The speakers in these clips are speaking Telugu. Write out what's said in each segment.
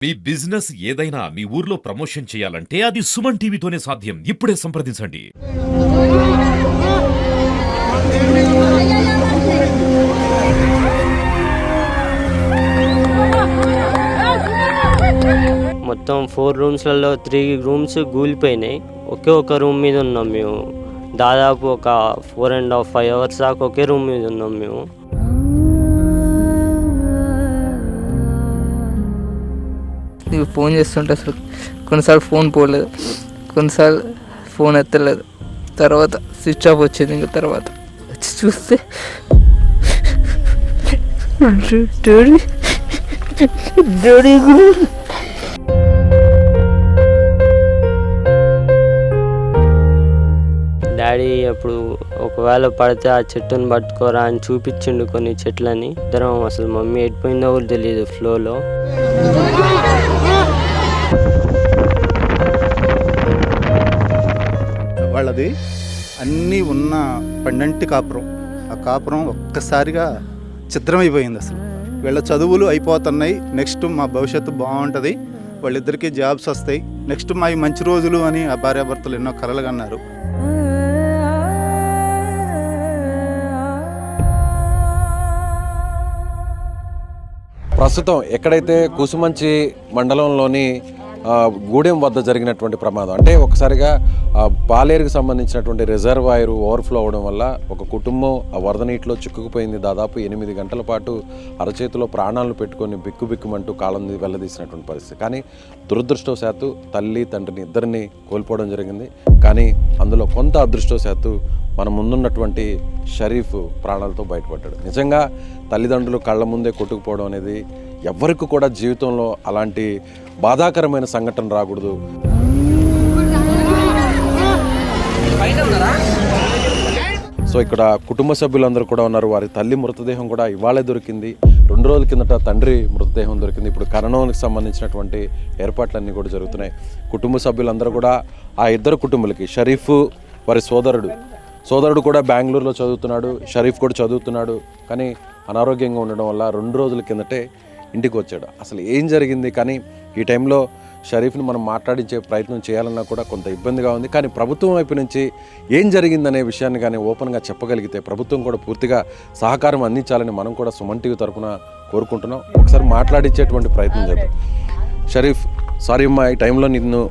మీ బిజినెస్ ఏదైనా మీ ఊర్లో ప్రమోషన్ చేయాలంటే అది సుమన్ టీవీతోనే సాధ్యం. ఇప్పుడే సంప్రదించండి. మొత్తం 4 రూమ్స్లలో 3 రూమ్స్ కూలిపోయినాయి. ఒకే ఒక రూమ్ మీద ఉన్నాం మేము. దాదాపు ఒక 4.5 5 అవర్స్ దాకా ఒకే రూమ్ మీద ఉన్నాం మేము. ఫోన్ చేస్తుంటే అసలు కొన్నిసార్లు ఫోన్ పోలేదు, కొన్నిసార్లు ఫోన్ ఎత్తలేదు. తర్వాత స్విచ్ ఆఫ్ వచ్చింది. ఇంకా తర్వాత వచ్చి చూస్తే డాడీ డాడీ అప్పుడు ఒకవేళ పడితే ఆ చెట్టుని పట్టుకోరా అని చూపించిండు కొన్ని చెట్లని. ఇద్దరం అసలు మమ్మీ ఎడిపోయిందో కూడా తెలియదు ఫ్లోలో. వాళ్ళది అన్నీ ఉన్న పండంటి కాపురం. ఆ కాపురం ఒక్కసారిగా చిత్రమైపోయింది. అసలు వీళ్ళ చదువులు అయిపోతున్నాయి, నెక్స్ట్ మా భవిష్యత్తు బాగుంటుంది, వాళ్ళిద్దరికీ జాబ్స్ వస్తాయి, నెక్స్ట్ మా మంచి రోజులు అని ఆ భార్యాభర్తలు ఎన్నో కలలు కన్నారు. ప్రస్తుతం ఎక్కడైతే కుసుమంచి మండలంలోని గూడెం వద్ద జరిగినటువంటి ప్రమాదం, అంటే ఒకసారిగా పాలేరుకు సంబంధించినటువంటి రిజర్వాయర్ ఓవర్ఫ్లో అవడం వల్ల ఒక కుటుంబం ఆ వరద నీటిలో చిక్కుకుపోయింది. దాదాపు 8 గంటల పాటు అరచేతిలో ప్రాణాలను పెట్టుకొని బిక్కుబిక్కుమంటూ కాలం వెళ్ళదీసినటువంటి పరిస్థితి. కానీ దురదృష్టవశాత్తు తల్లి తండ్రిని ఇద్దరిని కోల్పోవడం జరిగింది. కానీ అందులో కొంత అదృష్టవశాత్తు మన ముందున్నటువంటి షరీఫ్ ప్రాణాలతో బయటపడ్డాడు. నిజంగా తల్లిదండ్రులు కళ్ళ ముందే కొట్టుకుపోవడం అనేది ఎవ్వరికి కూడా జీవితంలో అలాంటి బాధాకరమైన సంఘటన రాకూడదు. సో ఇక్కడ కుటుంబ సభ్యులందరూ కూడా ఉన్నారు. వారి తల్లి మృతదేహం కూడా ఇవాళే దొరికింది. 2 రోజుల కిందట తండ్రి మృతదేహం దొరికింది. ఇప్పుడు కరోనాకి సంబంధించినటువంటి ఏర్పాట్లన్నీ కూడా జరుగుతున్నాయి. కుటుంబ సభ్యులందరూ కూడా ఆ ఇద్దరు కుటుంబాలకి, షరీఫ్ వారి సోదరుడు కూడా బెంగళూరులో చదువుతున్నాడు, షరీఫ్ కూడా చదువుతున్నాడు. కానీ అనారోగ్యంగా ఉండడం వల్ల 2 రోజుల కిందటే ఇంటికి వచ్చాడు. అసలు ఏం జరిగింది? కానీ ఈ టైంలో షరీఫ్ని మనం మాట్లాడించే ప్రయత్నం చేయాలన్నా కూడా కొంత ఇబ్బందిగా ఉంది. కానీ ప్రభుత్వం వైపు నుంచి ఏం జరిగిందనే విషయాన్ని కానీ ఓపెన్గా చెప్పగలిగితే ప్రభుత్వం కూడా పూర్తిగా సహకారం అందించాలని మనం కూడా సుమన్ టీవీ తరఫున కోరుకుంటున్నాం. ఒకసారి మాట్లాడించేటువంటి ప్రయత్నం చేద్దాం. షరీఫ్, సారీ అమ్మా, ఈ టైంలో నిన్ను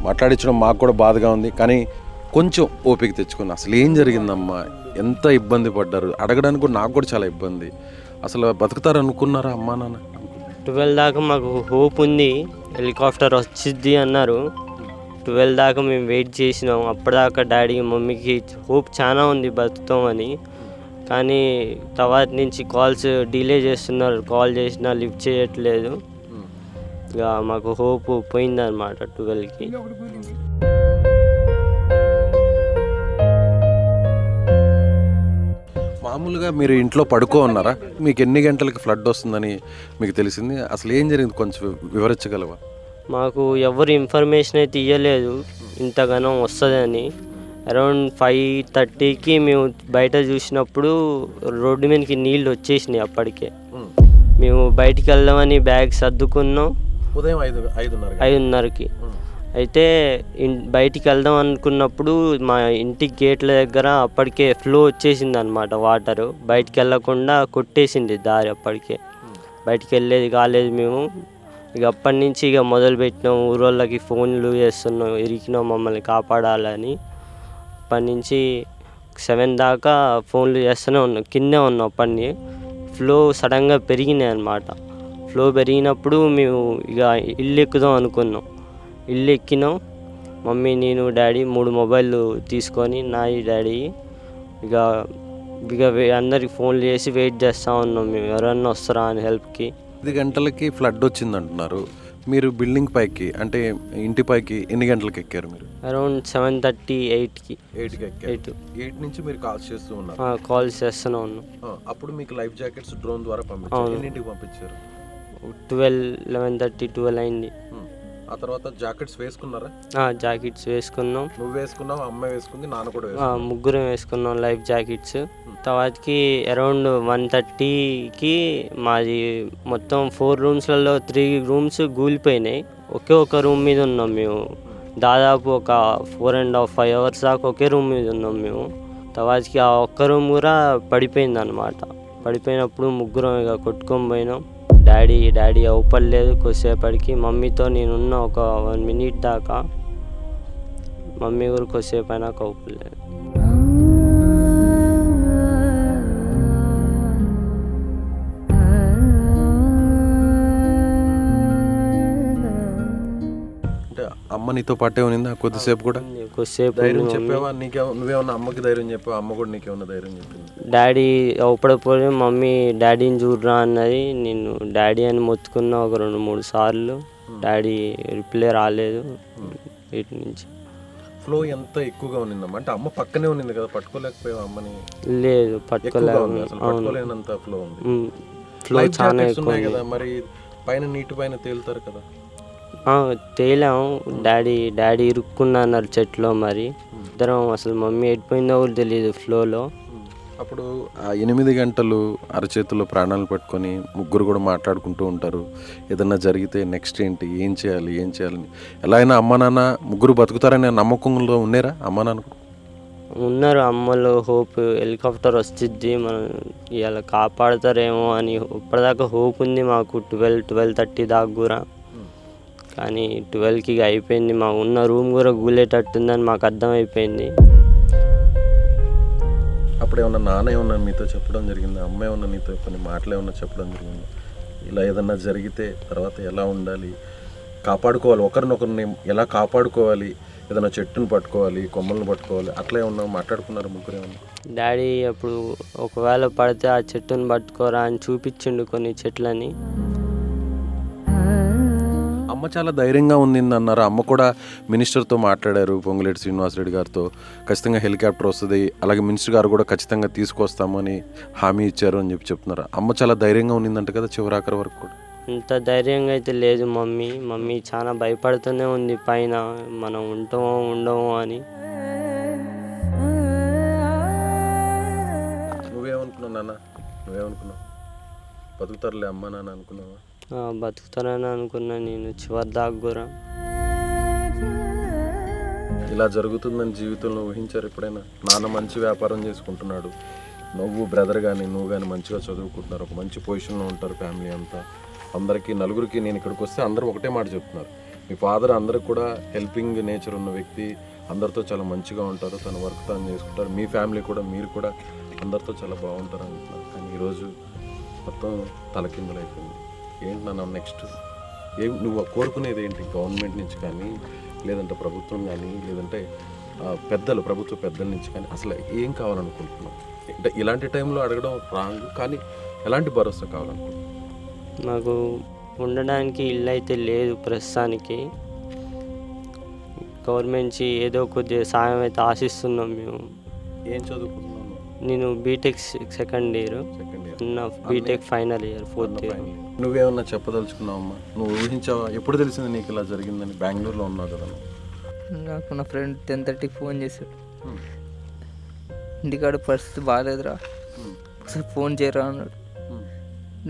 మాట్లాడించడం మాకు కూడా బాధగా ఉంది. కానీ కొంచెం ఓపిక తెచ్చుకున్నా. అసలు ఏం జరిగిందమ్మా, ఎంత ఇబ్బంది పడ్డారు అడగడానికి కూడా నాకు కూడా చాలా ఇబ్బంది. అసలు బతుకుతారు అనుకున్నారా అమ్మా నాన్న? 12 దాకా మాకు హోప్ ఉంది, హెలికాప్టర్ వచ్చిద్ది అన్నారు. 12 దాకా మేము వెయిట్ చేసినాం. అప్పటిదాకా డాడీ మమ్మీకి హోప్ చాలా ఉంది బతుకుతామని. కానీ తర్వాత నుంచి కాల్స్ డిలే చేస్తున్నారు, కాల్ చేసినా లిఫ్ట్ చేయట్లేదు. ఇక మాకు హోప్ పోయిందన్నమాట 12కి. మామూలుగా మీరు ఇంట్లో పడుకో ఉన్నారా? మీకు ఎన్ని గంటలకి ఫ్లడ్ వస్తుందని మీకు తెలిసింది? అసలు ఏం జరిగింది కొంచెం వివరించగలవా? మాకు ఎవరు ఇన్ఫర్మేషన్ అయితే ఇవ్వలేదు ఇంతగానో వస్తుందని. అరౌండ్ 5:30కి మేము బయట చూసినప్పుడు రోడ్డు మీదకి నీళ్ళు వచ్చేసినాయి. అప్పటికే మేము బయటికి వెళ్దామని బ్యాగ్ సర్దుకున్నాం ఉదయం 5:30కి. అయితే బయటికి వెళ్దాం అనుకున్నప్పుడు మా ఇంటి గేట్ల దగ్గర అప్పటికే ఫ్లో వచ్చేసింది అనమాట. వాటరు బయటికి వెళ్ళకుండా కొట్టేసింది దారి. అప్పటికే బయటికి వెళ్ళేది కాలేదు మేము. ఇక అప్పటి నుంచి ఇక మొదలుపెట్టినాం, ఊరోళ్ళకి ఫోన్లు చేస్తున్నాం, ఇరికినాం మమ్మల్ని కాపాడాలని. అప్పటి నుంచి 7 దాకా ఫోన్లు చేస్తూనే ఉన్నాం, కిందే ఉన్నాం. అప్పటిని ఫ్లో సడన్గా పెరిగినాయి అనమాట. ఫ్లో పెరిగినప్పుడు మేము ఇక ఇల్లు ఎక్కుదాం అనుకున్నాం. ఇల్లు ఎక్కినాం, మమ్మీ, నేను, డాడీ 3 మొబైళ్ళు తీసుకొని, నాయి డాడీ ఇక అందరికి ఫోన్లు చేసి వెయిట్ చేస్తూ ఉన్నాం మేము, ఎవరన్నా వస్తారా అని హెల్ప్కి. 5 గంటలకి ఫ్లడ్ వచ్చింది అంటున్నారు. మీరు బిల్డింగ్ పైకి, అంటే ఇంటి పైకి ఎన్ని గంటలకు ఎక్కారు మీరు? అరౌండ్ 7:30 8కి. 8 నుంచి మీరు కాల్స్ చేస్తూ ఉన్నారు? కాల్స్ చేస్తూనే ఉన్నాం. అప్పుడు మీకు లైఫ్ జాకెట్స్ డ్రోన్ ద్వారా పంపించారు. ఎన్నింటికి పంపించారు? 12 11:30 12 అయింది. ఆ తర్వాత జాకెట్స్ వేసుకున్నారా? జాకెట్స్ వేసుకున్నాం. నువ్వు వేసుకున్నావు, అమ్మ వేసుకుంది, నాన్న కూడా వేసుకున్నావు. ముగ్గురం వేసుకున్నాం లైఫ్ జాకెట్స్. తర్వాతకి అరౌండ్ 1:30కి మాది మొత్తం 4 రూమ్స్లలో 3 రూమ్స్ కూలిపోయినాయి. ఒక రూమ్ మీద ఉన్నాం మేము. దాదాపు ఒక 4.5 అవర్స్ దాకా ఒకే రూమ్ మీద ఉన్నాం మేము. తర్వాతకి ఆ ఒక్క రూమ్ కూడా పడిపోయింది అనమాట. పడిపోయినప్పుడు ముగ్గురం ఇక కొట్టుకొని పోయినాం. డాడీ అవుపడలేదు. కొద్దిసేపటికి మమ్మీతో నేనున్న ఒక 1 minute దాకా. మమ్మీ కూడా కొద్దిసేపు అయినాక అవుపడలేదు. అంటే అమ్మ నీతో పాటే ఉన్నిందా కొద్దిసేపు కూడా? కొద్దిసేపు ధైర్యం చెప్పావా? నువ్వేమన్నా అమ్మకి ధైర్యం చెప్పావా? అమ్మ కూడా నీకేమన్నా ధైర్యం చెప్పింది? డాడీ అవుపడపోయి మమ్మీ డాడీని చూడరా అన్నది. నేను డాడీ అని మొత్తుకున్నా ఒక 2-3 సార్లు. డాడీ రిప్లై రాలేదు వీటి నుంచి. ఫ్లో ఎంత ఎక్కువగా ఉన్నిందమ్మా? అంటే అమ్మ పక్కనే ఉన్నింది కదా, పట్టుకోలేకపోయావు అమ్మని? లేదు, పట్టుకోలేనంత ఫ్లో ఉంది. ఫ్లో చాలా ఎక్కువ ఉన్నాయి కదా, మరి పైన నీటి పైన తేలుతారు కదా? తేలాము. డాడీ ఇరుక్కున్నా అన్నారు చెట్లో. మరి ఇద్దరం అసలు మమ్మీ ఎడిపోయిందో కూడా తెలియదు ఫ్లోలో. అప్పుడు ఆ 8 గంటలు అరచేతుల్లో ప్రాణాలు పట్టుకొని ముగ్గురు కూడా మాట్లాడుకుంటూ ఉంటారు. ఏదన్నా జరిగితే నెక్స్ట్ ఏంటి, ఏం చేయాలి అని. ఎలా అయినా అమ్మ నాన్న ముగ్గురు బతుకుతారనే నమ్మకంలో ఉన్నారా అమ్మ నాన్న? ఉన్నారు. అమ్మలో హోప్ హెలికాప్టర్ వస్తుంది, మనం ఇలా కాపాడతారేమో అని ఇప్పటిదాకా హోప్ ఉంది మాకు. 12-12:30 దాకా కూడా. కానీ 12కి అయిపోయింది. మా ఉన్న రూమ్ కూడా కూలేటట్టుందని మాకు అర్థమైపోయింది. అప్పుడు ఏమన్నా నాన్న ఏమన్నా మీతో చెప్పడం జరిగిందా? అమ్మ ఏమన్నా నీతో కొన్ని మాటలు ఏమన్నా చెప్పడం జరిగిందా? ఇలా ఏదన్నా జరిగితే తర్వాత ఎలా ఉండాలి, కాపాడుకోవాలి, ఒకరినొకరిని ఎలా కాపాడుకోవాలి, ఏదైనా చెట్టును పట్టుకోవాలి, కొమ్మలను పట్టుకోవాలి, అట్లా ఏమన్నా మాట్లాడుకున్నారు ముగ్గురు ఏమన్నా? డాడీ అప్పుడు ఒకవేళ పడితే ఆ చెట్టును పట్టుకోరా అని చూపించిండు కొన్ని చెట్లని. అమ్మ చాలా ధైర్యంగా ఉంది అన్నారు. అమ్మ కూడా మినిస్టర్తో మాట్లాడారు, పొంగులేటి శ్రీనివాసరెడ్డి గారితో. ఖచ్చితంగా హెలికాప్టర్ వస్తుంది, అలాగే మినిస్టర్ గారు కూడా ఖచ్చితంగా తీసుకొస్తామని హామీ ఇచ్చారు అని చెప్తున్నారు. అమ్మ చాలా ధైర్యంగా ఉన్నిందంట కదా చివరాఖరి వరకు కూడా? అంత ధైర్యంగా అయితే లేదు మమ్మీ చాలా భయపడుతూనే ఉంది పైన, మనం ఉంటామో ఉండమో అని. నువ్వేమనుకున్నావు నాన్న? నువ్వేమనుకున్నావు? బతుకుతారులే అమ్మ నాన్న అనుకున్నావా? బతుకుతానని అనుకున్నా నేను చివరి దాకా కూడా. ఇలా జరుగుతుందని జీవితంలో ఊహించారు ఎప్పుడైనా? నాన్న మంచి వ్యాపారం చేసుకుంటున్నాడు, నువ్వు బ్రదర్ కానీ నువ్వు కానీ మంచిగా చదువుకుంటున్నారు, ఒక మంచి పొజిషన్లో ఉంటారు ఫ్యామిలీ అంతా. అందరికీ నలుగురికి నేను ఇక్కడికి వస్తే అందరూ ఒకటే మాట చెప్తున్నారు, మీ ఫాదర్ అందరికి కూడా హెల్పింగ్ నేచర్ ఉన్న వ్యక్తి, అందరితో చాలా మంచిగా ఉంటారు, తన వర్క్ తాను చేసుకుంటారు, మీ ఫ్యామిలీ కూడా మీరు కూడా అందరితో చాలా బాగుంటారు అంటున్నారు. కానీ ఈరోజు మొత్తం తలకిందులైపోయింది. ఏంటి నాన్న నెక్స్ట్? నువ్వు కోరుకునేది ఏంటి? గవర్నమెంట్ నుంచి కానీ, లేదంటే ప్రభుత్వం కానీ, లేదంటే ప్రభుత్వ పెద్దల నుంచి కానీ అసలు ఏం కావాలనుకుంటున్నావు? అంటే ఇలాంటి టైంలో అడగడం రాంగ్, కానీ ఎలాంటి భరోసా కావాలనుకుంటున్నావు? నాకు ఉండడానికి ఇల్లు అయితే లేదు ప్రస్తుతానికి. గవర్నమెంట్ నుంచి ఏదో కొద్దిగా సాయం అయితే ఆశిస్తున్నాం మేము. ఏం చదువుకుంటున్నాను? నేను BTech second year, BTech final year 4th year. నువ్వేమన్నా చెప్పదలుచుకున్నావమ్మా? నువ్వు ఊహించావా? ఎప్పుడు తెలిసింది నీకు ఇలా జరిగిందని? బెంగళూరులో ఉన్నావు కదా. నాకు నా ఫ్రెండ్ 10:30కి ఫోన్ చేశాడు, ఇంటికాడ పరిస్థితి బాగాలేదురా, ఒకసారి ఫోన్ చేయరా అన్నాడు.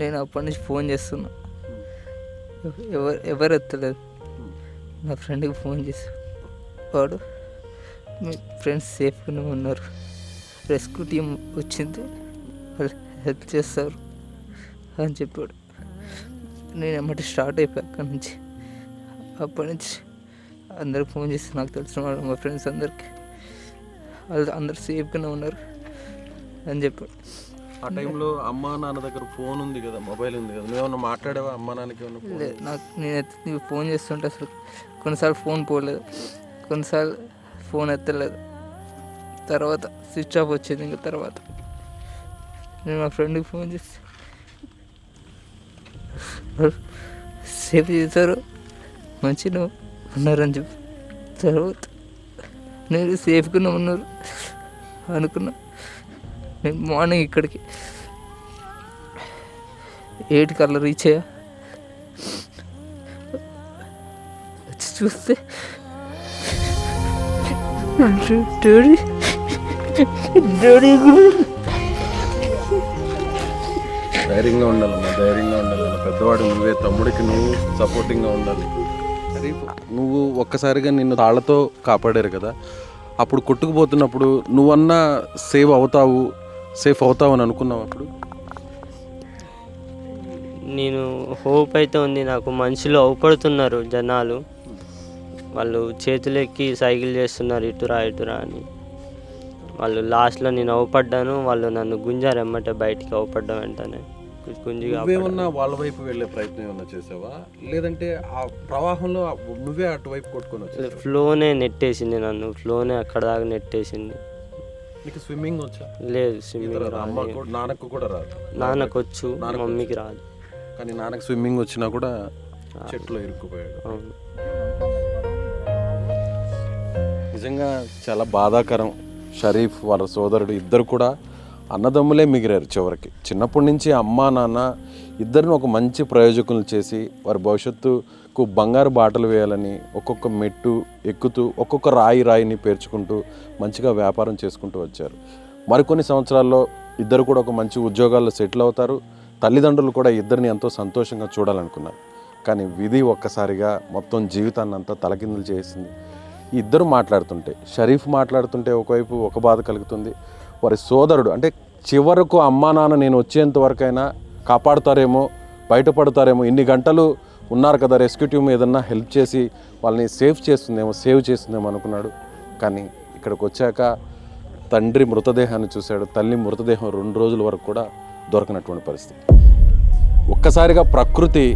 నేను అప్పటి నుంచి ఫోన్ చేస్తున్నా, ఎవరు ఎత్తలేదు. నా ఫ్రెండ్కి ఫోన్ చేశాడు, వాడు మీ ఫ్రెండ్స్ సేఫ్గానే ఉన్నారు, రెస్క్యూ టీం వచ్చింది, వాళ్ళు హెల్ప్ చేస్తారు అని చెప్పాడు. నేను ఎమ్మటి స్టార్ట్ అయిపోయా అక్కడి నుంచి. అప్పటి నుంచి అందరికి ఫోన్ చేసి నాకు తెలిసిన వాళ్ళు మా ఫ్రెండ్స్ అందరికి, వాళ్ళు అందరు సేఫ్గానే ఉన్నారు అని చెప్పాడు. ఆ టైంలో అమ్మ నాన్న దగ్గర ఫోన్ ఉంది కదా, మొబైల్ ఉంది కదా, నువ్వేమన్నా మాట్లాడావా అమ్మ నాన్నకి? లేదు, నాకు నేను ఫోన్ చేస్తుంటే అసలు కొన్నిసార్లు ఫోన్ పోలేదు, కొన్నిసార్లు ఫోన్ ఎత్తలేదు, తర్వాత స్విచ్ ఆఫ్ వచ్చింది. ఇంకా తర్వాత నేను మా ఫ్రెండ్కి ఫోన్ చేసి సేఫ్ చేశారు, మంచిగా ఉన్నారని చెప్పి, తర్వాత నేను సేఫ్గానే ఉన్నారు అనుకున్నా. నేను మార్నింగ్ ఇక్కడికి 8 కల్లా రీచ్ అయ్యా. చూస్తే డాడీ డాడీ ధైర్యంగా ఉండాలమ్మా, ధైర్యంగా ఉండాలన్న. పెద్దవాడు నువ్వే, తమ్ముడికి నువ్వు సపోర్టింగ్గా ఉండాలి. నువ్వు ఒక్కసారిగా నిన్ను తాళ్లతో కాపాడారు కదా, అప్పుడు కొట్టుకుపోతున్నప్పుడు నువ్వన్నా సేఫ్ అవుతావు అని అనుకున్నావు అప్పుడు? నేను హోప్ అయితే ఉంది నాకు. మనుషులు అవపడుతున్నారు జనాలు, వాళ్ళు చేతులెక్కి సైకిల్ చేస్తున్నారు ఇటురా ఇటురా అని. వాళ్ళు లాస్ట్లో నేను అవపడ్డాను, వాళ్ళు నన్ను గుంజారు ఎమ్మటే బయటికి. అవపడ్డం వెంటనే గుంజిగా నువ్వేమన్నా వాళ్ళ వైపు వెళ్ళే ప్రయత్నం ఏమన్నా చేసావా, లేదంటే ఆ ప్రవాహంలో నువ్వే అటువైపు కొట్టుకొని వచ్చావు? ఫ్లోనే నెట్టేసింది నన్ను, ఫ్లోనే అక్కడ దాకా నెట్టేసింది. నీకు స్విమ్మింగ్ వచ్చా? లేదు, స్విమ్మింగ్ రాదు. నాన్నకు కూడా రాదు? నాన్నకు వచ్చు, మమ్మీకి రాదు. కానీ నాన్నకు స్విమ్మింగ్ వచ్చినా కూడా చెట్లో ఇరుక్కుపోయాడు. అవును. నిజంగా చాలా బాధాకరం. షరీఫ్ వాళ్ళ సోదరుడు ఇద్దరు కూడా అన్నదమ్ములే మిగిలారు చివరికి. చిన్నప్పటి నుంచి అమ్మా నాన్న ఇద్దరిని ఒక మంచి ప్రయోజకులు చేసి వారి భవిష్యత్తుకు బంగారు బాటలు వేయాలని ఒక్కొక్క మెట్టు ఎక్కుతూ ఒక్కొక్క రాయిని పేర్చుకుంటూ మంచిగా వ్యాపారం చేసుకుంటూ వచ్చారు. మరికొన్ని సంవత్సరాల్లో ఇద్దరు కూడా ఒక మంచి ఉద్యోగాల్లో సెటిల్ అవుతారు. తల్లిదండ్రులు కూడా ఇద్దరిని ఎంతో సంతోషంగా చూడాలనుకున్నారు. కానీ విధి ఒక్కసారిగా మొత్తం జీవితాన్ని అంతా తలకిందులు చేసింది. ఇద్దరు మాట్లాడుతుంటే, షరీఫ్ మాట్లాడుతుంటే ఒకవైపు ఒక బాధ కలుగుతుంది. వారి సోదరుడు అంటే చివరకు అమ్మా నాన్న నేను వచ్చేంత వరకైనా కాపాడుతారేమో, బయటపడతారేమో, ఇన్ని గంటలు ఉన్నారు కదా, రెస్క్యూ టీమ్ ఏదన్నా హెల్ప్ చేసి వాళ్ళని సేవ్ చేస్తుందేమో అనుకున్నాడు. కానీ ఇక్కడికి వచ్చాక తండ్రి మృతదేహాన్ని చూశాడు. తల్లి మృతదేహం 2 రోజుల వరకు కూడా దొరకనటువంటి పరిస్థితి. ఒక్కసారిగా ప్రకృతి,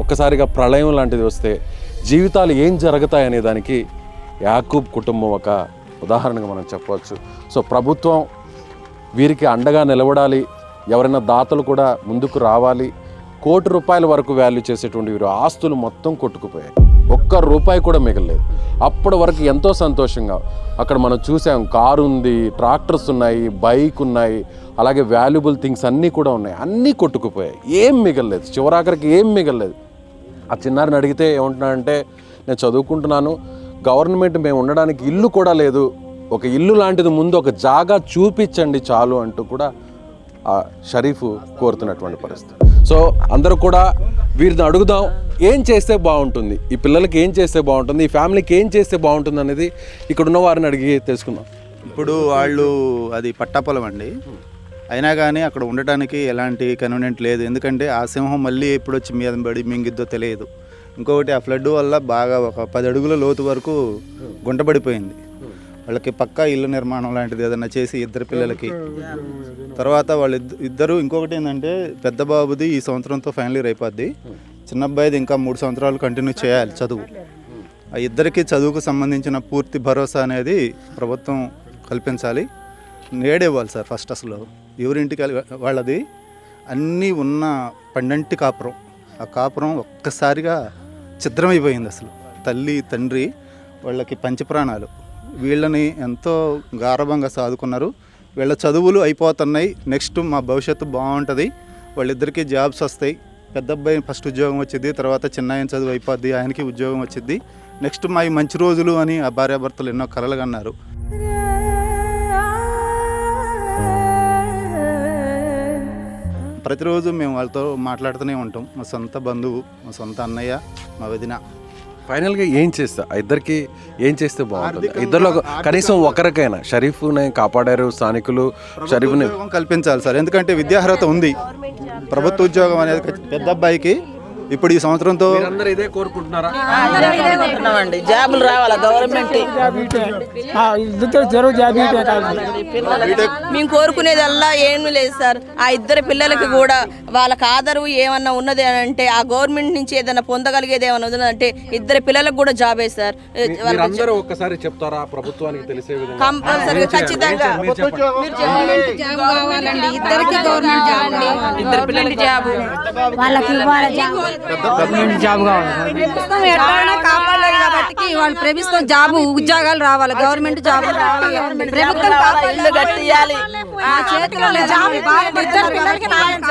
ఒక్కసారిగా ప్రళయం లాంటిది వస్తే జీవితాలు ఏం జరుగుతాయనే దానికి యాకూబ్ కుటుంబం ఒక ఉదాహరణగా మనం చెప్పవచ్చు. సో ప్రభుత్వం వీరికి అండగా నిలబడాలి. ఎవరైనా దాతలు కూడా ముందుకు రావాలి. ₹1,00,00,000 వరకు వాల్యూ చేసేటువంటి వీరు ఆస్తులు మొత్తం కొట్టుకుపోయాయి. ₹1 కూడా మిగలలేదు. అప్పటి వరకు ఎంతో సంతోషంగా అక్కడ మనం చూసాం. కారు ఉంది, ట్రాక్టర్స్ ఉన్నాయి, బైక్ ఉన్నాయి, అలాగే వాల్యుబుల్ థింగ్స్ అన్నీ కూడా ఉన్నాయి. అన్నీ కొట్టుకుపోయాయి, ఏం మిగలలేదు. చివరాఖరికి ఏం మిగలలేదు. ఆ చిన్నారిని అడిగితే ఏమంటున్నాడంటే, నేను చదువుకుంటున్నాను, గవర్నమెంట్ మేము ఉండడానికి ఇల్లు కూడా లేదు, ఒక ఇల్లు లాంటిది ముందు ఒక జాగా చూపించండి చాలు అంటూ కూడా ఆ షరీఫ్ కోరుతున్నటువంటి పరిస్థితి. సో అందరూ కూడా వీరిని అడుగుదాం, ఏం చేస్తే బాగుంటుంది, ఈ పిల్లలకి ఏం చేస్తే బాగుంటుంది, ఈ ఫ్యామిలీకి ఏం చేస్తే బాగుంటుంది అనేది ఇక్కడ ఉన్న వారిని అడిగి తెలుసుకుందాం. ఇప్పుడు వాళ్ళు అది పట్టాపొలం అండి, అయినా కానీ అక్కడ ఉండటానికి ఎలాంటి కన్వీనియంట్ లేదు. ఎందుకంటే ఆ సింహం మళ్ళీ ఎప్పుడు వచ్చి మీద పడి మింగిద్దో తెలియదు. ఇంకొకటి ఆ ఫ్లడ్ వల్ల బాగా ఒక 10 అడుగుల లోతు వరకు గుంటపడిపోయింది. వాళ్ళకి పక్కా ఇల్లు నిర్మాణం లాంటిది ఏదైనా చేసి ఇద్దరు పిల్లలకి తర్వాత ఇద్దరు ఇంకొకటి ఏంటంటే పెద్ద బాబుది ఈ సంవత్సరంతో ఫైనల్ ఇయర్ అయిపోద్ది, చిన్న అబ్బాయిది ఇంకా 3 సంవత్సరాలు కంటిన్యూ చేయాలి చదువు. ఆ ఇద్దరికి చదువుకు సంబంధించిన పూర్తి భరోసా అనేది ప్రభుత్వం కల్పించాలి. నేడేవ్వాలి సార్. ఫస్ట్ అసలు ఎవరింటికి వాళ్ళది అన్నీ ఉన్న పండంటి కాపురం, ఆ కాపురం ఒక్కసారిగా ఛిద్రమైపోయింది. అసలు తల్లి తండ్రి వాళ్ళకి పంచప్రాణాలు, వీళ్ళని ఎంతో గారభంగా సాదుకున్నారు. వీళ్ళ చదువులు అయిపోతున్నాయి, నెక్స్ట్ మా భవిష్యత్తు బాగుంటుంది, వాళ్ళిద్దరికీ జాబ్స్ వస్తాయి. పెద్ద అబ్బాయి ఫస్ట్ ఉద్యోగం వచ్చింది, తర్వాత చిన్నాయన చదువు అయిపోద్ది, ఆయనకి ఉద్యోగం వచ్చింది, నెక్స్ట్ మా మంచి రోజులు అని ఆ భార్యాభర్తలు ఎన్నో కలలు కన్నారు. ప్రతిరోజు మేము వాళ్ళతో మాట్లాడుతూనే ఉంటాం. మా సొంత బంధువు, మా సొంత అన్నయ్య, మా వదిన. ఫైనల్గా ఏం చేస్తా, ఇద్దరికి ఏం చేస్తే బాగుంటుంది? ఇద్దరిలో కనీసం ఒకరికైనా షరీఫ్ని కాపాడారు స్థానికులు, షరీఫ్ని కల్పించాలి సార్. ఎందుకంటే విద్యార్హత ఉంది, ప్రభుత్వ ఉద్యోగం అనేది పెద్ద అబ్బాయికి ఇప్పుడు ఈ సంవత్సరంతో ఇదే కోరుకుంటున్నారా? జాబులు రావాలా గవర్నమెంట్. మేము కోరుకునేదల్లా ఏమీ లేదు సార్. ఆ ఇద్దరు పిల్లలకి కూడా వాళ్ళకి ఆదరు ఏమన్నా ఉన్నది అని అంటే, ఆ గవర్నమెంట్ నుంచి ఏదైనా పొందగలిగేది ఏమన్నా ఉన్నదంటే ఇద్దరు పిల్లలకు కూడా జాబే సార్. అందరూ ఒక్కసారి చెప్తారా ప్రభుత్వానికి తెలిసే విధంగా? కంపల్సరీగా ఖచ్చితంగా ఇద్దరికి గవర్నమెంట్ జాబ్, ఇద్దరు పిల్లలకి జాబ్ వాళ్ళకి జాబ్ కావాలి. కాపాడలేదు కాబట్టి వాళ్ళు ప్రభుత్వం జాబ్ ఉద్యోగాలు రావాలి, గవర్నమెంట్ జాబులు రావాలి, ప్రభుత్వం ఇల్లు కట్టియాలి. ఆ చేతిలో లేదు.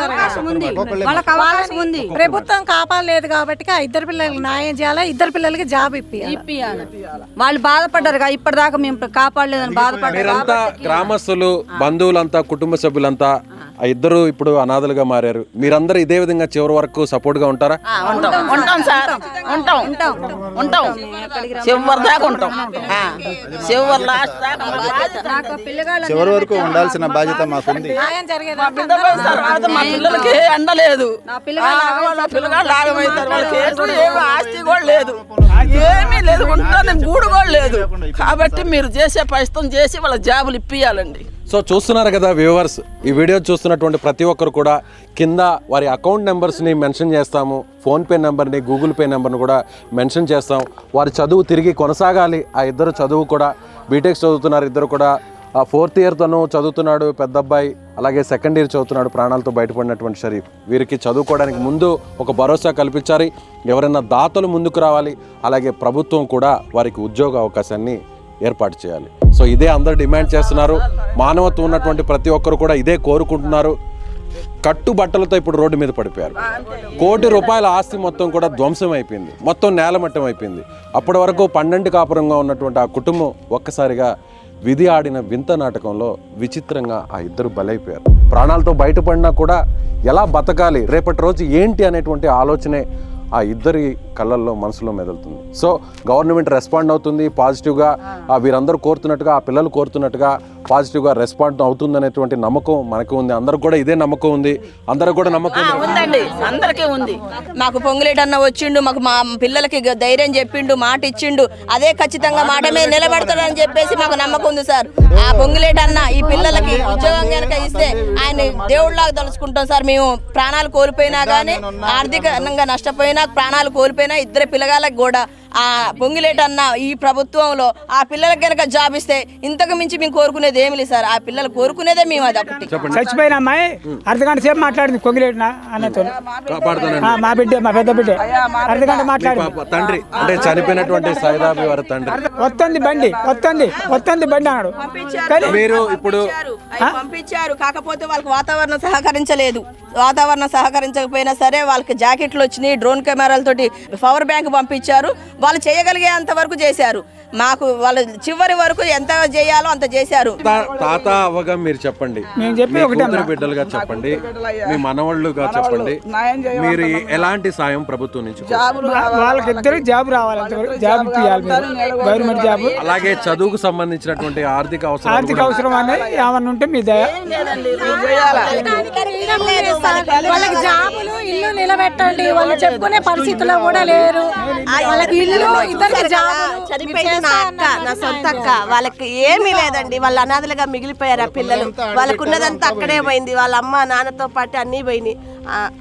అవకాశం ఉంది, వాళ్ళకి అవకాశం ఉంది. ప్రభుత్వం కాపాడలేదు కాబట్టి ఆ ఇద్దరు పిల్లలకి న్యాయం చేయాలి, ఇద్దరు పిల్లలకి జాబ్ ఇప్పియాలి. వాళ్ళు బాధపడ్డారు, ఇప్పటిదాకా మేము కాపాడలేదని బాధపడ్డారు. మీరంతా గ్రామస్తులు, బంధువులంతా, కుటుంబ సభ్యులంతా ఆ ఇద్దరు ఇప్పుడు అనాథలుగా మారారు. మీరందరూ ఇదే విధంగా చివరి వరకు సపోర్ట్ గా ఉంటారా? ఉంటాం సార్, ఉంటాం చివరి దాకా ఉంటాం. చివరి లాస్ట్ దాకా చివరి వరకు ఉండాల్సిన బాధ్యత మాకుంది. మా పిల్లలకి ఎండలేదు, వాళ్ళ పిల్లగాళ్ళు ఆగమవుతారు. వాళ్ళకి ఏమి ఆస్తి కూడా లేదు, ఏమీ లేదు, ఉంటుంది గూడు కూడా లేదు. కాబట్టి మీరు చేసే ప్రయత్నం చేసి వాళ్ళ జాబులు ఇప్పియాలండి. సో చూస్తున్నారు కదా వ్యూవర్స్, ఈ వీడియో చూస్తున్నటువంటి ప్రతి ఒక్కరు కూడా కింద వారి అకౌంట్ నెంబర్స్ని మెన్షన్ చేస్తాము, ఫోన్పే నెంబర్ని, గూగుల్ పే నెంబర్ని కూడా మెన్షన్ చేస్తాం. వారి చదువు తిరిగి కొనసాగాలి. ఆ ఇద్దరు చదువు కూడా బీటెక్ చదువుతున్నారు, ఇద్దరు కూడా 4th ఇయర్ తను చదువుతున్నాడు పెద్ద అబ్బాయి, అలాగే 2nd ఇయర్ చదువుతున్నాడు ప్రాణాలతో బయటపడినటువంటి షరీఫ్. వీరికి చదువుకోవడానికి ముందు ఒక భరోసా కల్పించాలి, ఎవరైనా దాతలు ముందుకు రావాలి, అలాగే ప్రభుత్వం కూడా వారికి ఉద్యోగ అవకాశాన్ని ఏర్పాటు చేయాలి. సో ఇదే అందరూ డిమాండ్ చేస్తున్నారు. మానవత్వం ఉన్నటువంటి ప్రతి ఒక్కరు కూడా ఇదే కోరుకుంటున్నారు. కట్టుబట్టలతో ఇప్పుడు రోడ్డు మీద పడిపోయారు. 1 కోటి రూపాయల ఆస్తి మొత్తం కూడా ధ్వంసం అయిపోయింది, మొత్తం నేలమట్టం అయిపోయింది. అప్పటి వరకు 12 కాపురంగా ఉన్నటువంటి ఆ కుటుంబం ఒక్కసారిగా విధి ఆడిన వింత నాటకంలో విచిత్రంగా ఆ ఇద్దరు బలైపోయారు. ప్రాణాలతో బయటపడినా కూడా ఎలా బతకాలి, రేపటి రోజు ఏంటి అనేటువంటి ఆలోచనే ఆ ఇద్దరి కళ్ళల్లో మనసులో మెదులుతుంది. సో గవర్నమెంట్ రెస్పాండ్ అవుతుంది పాజిటివ్గా, వీరందరూ కోరుతున్నట్టుగా, ఆ పిల్లలు కోరుతున్నట్టుగా పాజిటివ్గా రెస్పాండ్ అవుతుంది అనేటువంటి నమ్మకం మనకు ఉంది. అందరికి కూడా ఇదే నమ్మకం ఉంది, అందరికి కూడా నమ్మకం ఉందండి, అందరికీ ఉంది. మాకు పొంగులేటన్న వచ్చిండు, మాకు మా పిల్లలకి ధైర్యం చెప్పిండు, మాట ఇచ్చిండు, అదే ఖచ్చితంగా మాట మీద నిలబడతాడని చెప్పేసి మాకు నమ్మకం ఉంది సార్. ఆ పొంగులేటన్న ఈ పిల్లలకి ఉద్యోగం కనుక ఇస్తే ఆయన దేవుళ్ళలాగా తలుచుకుంటాం సార్. మేము ప్రాణాలు కోల్పోయినా కానీ, ఆర్థికంగా నష్టపోయినా, ప్రాణాలు కోల్పోయినా, ఇద్దరు పిల్లగాళ్ళకి కూడా ఆ పొంగిలేటన్న ఈ ప్రభుత్వంలో ఆ పిల్లలకి కనుక జాబ్ ఇస్తే ఇంతకు మించి మేము కోరుకునేది ఏమి లేదు సార్. ఆ పిల్లలు కోరుకునేదే మేము అది ఒకటి. చచ్చిపోయిన అమ్మాయి అర్ధగంట సేపు మాట్లాడింది పొంగిలేటిన అన్నతో, మా బిడ్డ, మా పెద్ద బిడ్డ అర్ధగంట మాట్లాడింది. తండ్రి అంటే చనిపోయినటువంటి సైదాబి వారి తండ్రి వస్తుంది బండి అన్నాడు. మీరు ఇప్పుడు పంపించారు, కాకపోతే వాళ్ళకి వాతావరణం సహకరించలేదు. వాతావరణం సహకరించకపోయినా సరే వాళ్ళకి జాకెట్లు వచ్చినాయి, డ్రోన్ కెమెరాలతోటి పవర్ బ్యాంక్ పంపించారు. వాళ్ళు చేయగలిగే అంత వరకు చేశారు. మాకు వాళ్ళు చివరి వరకు ఎంత చేయాలో అంత చేశారు. తాత అవ్వగా మీరు చెప్పండి, బిడ్డలుగా చెప్పండి, మీ మనవాళ్ళుగా చెప్పండి, మీరు ఎలాంటి సాయం ప్రభుత్వం నుంచి? వాళ్ళకి ఇద్దరు జాబ్ రావాలి, జాబ్ గవర్నమెంట్ జాబ్, అలాగే చదువుకు సంబంధించినటువంటి ఆర్థిక అవసరం అనేది ఏమన్నా ఉంటే మీ దయ. వాళ్ళకి జాబులు, ఇల్లు నిలబెట్టండి. వాళ్ళు చెప్పుకునే పరిస్థితిలో కూడా లేరు. వాళ్ళకి ఇల్లు, ఇద్దరికి జాబులు. చనిపోయింది నా అక్క, నా సొంత అక్క. వాళ్ళకి ఏమీ లేదండి, వాళ్ళ అనాథలుగా మిగిలిపోయారు ఆ పిల్లలు. వాళ్ళకు ఉన్నదంతా అక్కడే పోయింది, వాళ్ళ అమ్మ నాన్నతో పాటు అన్నీ పోయినాయి.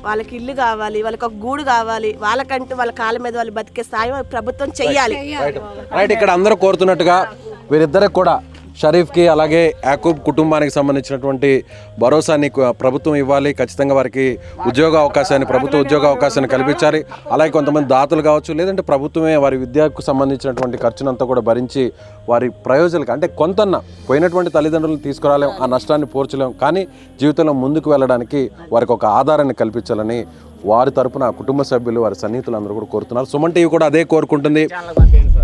వాళ్ళకి ఇల్లు కావాలి, వాళ్ళకి ఒక గూడు కావాలి, వాళ్ళకంటూ వాళ్ళ కాళ్ళ మీద వాళ్ళు బతికే సాయం ప్రభుత్వం చెయ్యాలి. రైట్, ఇక్కడ అందరూ కోరుతున్నట్టుగా వీరిద్దరికి కూడా, షరీఫ్కి అలాగే యాకూబ్ కుటుంబానికి సంబంధించినటువంటి భరోసాని ప్రభుత్వం ఇవ్వాలి. ఖచ్చితంగా వారికి ప్రభుత్వ ఉద్యోగ అవకాశాన్ని కల్పించాలి. అలాగే కొంతమంది దాతలు కావచ్చు, లేదంటే ప్రభుత్వమే వారి విద్యకు సంబంధించినటువంటి ఖర్చునంతా కూడా భరించి వారి ప్రయోజనాలకు, అంటే కొంతన్నా పోయినటువంటి తల్లిదండ్రులను తీసుకురాలేం, ఆ నష్టాన్ని పోర్చలేం, కానీ జీవితంలో ముందుకు వెళ్ళడానికి వారికి ఒక ఆధారాన్ని కల్పించాలని వారి తరపున కుటుంబ సభ్యులు, వారి సన్నిహితులు అందరూ కూడా కోరుతున్నారు. సుమన్ టీవీ కూడా అదే కోరుకుంటుంది.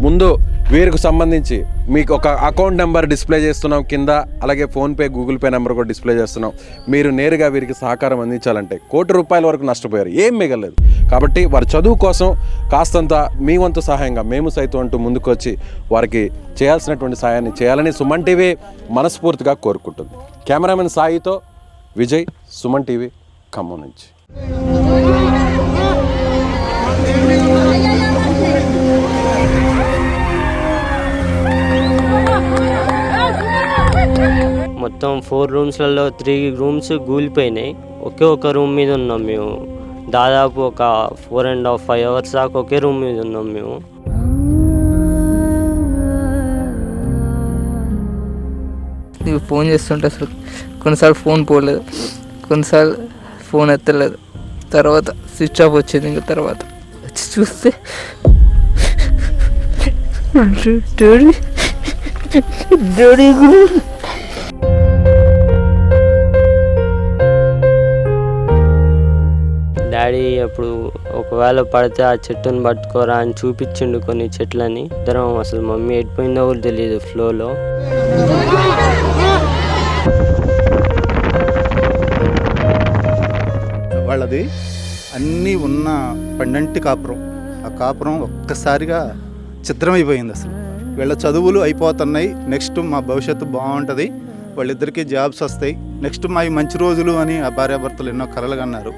ముందు వీరికి సంబంధించి మీకు ఒక అకౌంట్ నెంబర్ డిస్ప్లే చేస్తున్నాం కింద, అలాగే ఫోన్పే, గూగుల్ పే నెంబర్ కూడా డిస్ప్లే చేస్తున్నాం. మీరు నేరుగా వీరికి సహకారం అందించాలంటే 1 కోటి రూపాయల వరకు నష్టపోయారు, ఏం మిగలేదు. కాబట్టి వారి చదువు కోసం కాస్తంత మీ వంతు సహాయంగా మేము సైతం అంటూ ముందుకు వచ్చి వారికి చేయాల్సినటువంటి సహాయాన్ని చేయాలని సుమన్ టీవీ మనస్ఫూర్తిగా కోరుకుంటుంది. కెమెరామెన్ సాయితో విజయ్, సుమన్ టీవీ, ఖమ్మం నుంచి. మొత్తం 4 రూమ్స్లలో 3 రూమ్స్ కూలిపోయినాయి. ఒక రూమ్ మీద ఉన్నాం మేము. దాదాపు ఒక 4.5 అవర్స్ దాకా ఒకే రూమ్ మీద ఉన్నాం మేము. ఫోన్ చేస్తుంటే అసలు కొన్నిసార్లు ఫోన్ పోలేదు, కొన్నిసార్లు ఫోన్ ఎత్తలేదు. తర్వాత స్విచ్ ఆఫ్ వచ్చింది. ఇంకా తర్వాత వచ్చి చూస్తే డాడీ డాడీ అప్పుడు ఒకవేళ పడితే ఆ చెట్టుని పట్టుకోరా అని చూపించిండు కొన్ని చెట్లని. ఇద్దరం అసలు మమ్మీ ఎడిపోయిందో కూడా తెలియదు ఫ్లోలో. వాళ్ళది అన్నీ ఉన్న పండంటి కాపురం. ఆ కాపురం ఒక్కసారిగా చిత్రమైపోయింది అసలు. వీళ్ళ చదువులు అయిపోతున్నాయి, నెక్స్ట్ మా భవిష్యత్తు బాగుంటుంది, వాళ్ళిద్దరికీ జాబ్స్ వస్తాయి, నెక్స్ట్ మా మంచి రోజులు అని ఆ భార్యాభర్తలు ఎన్నో కలలు కన్నారు.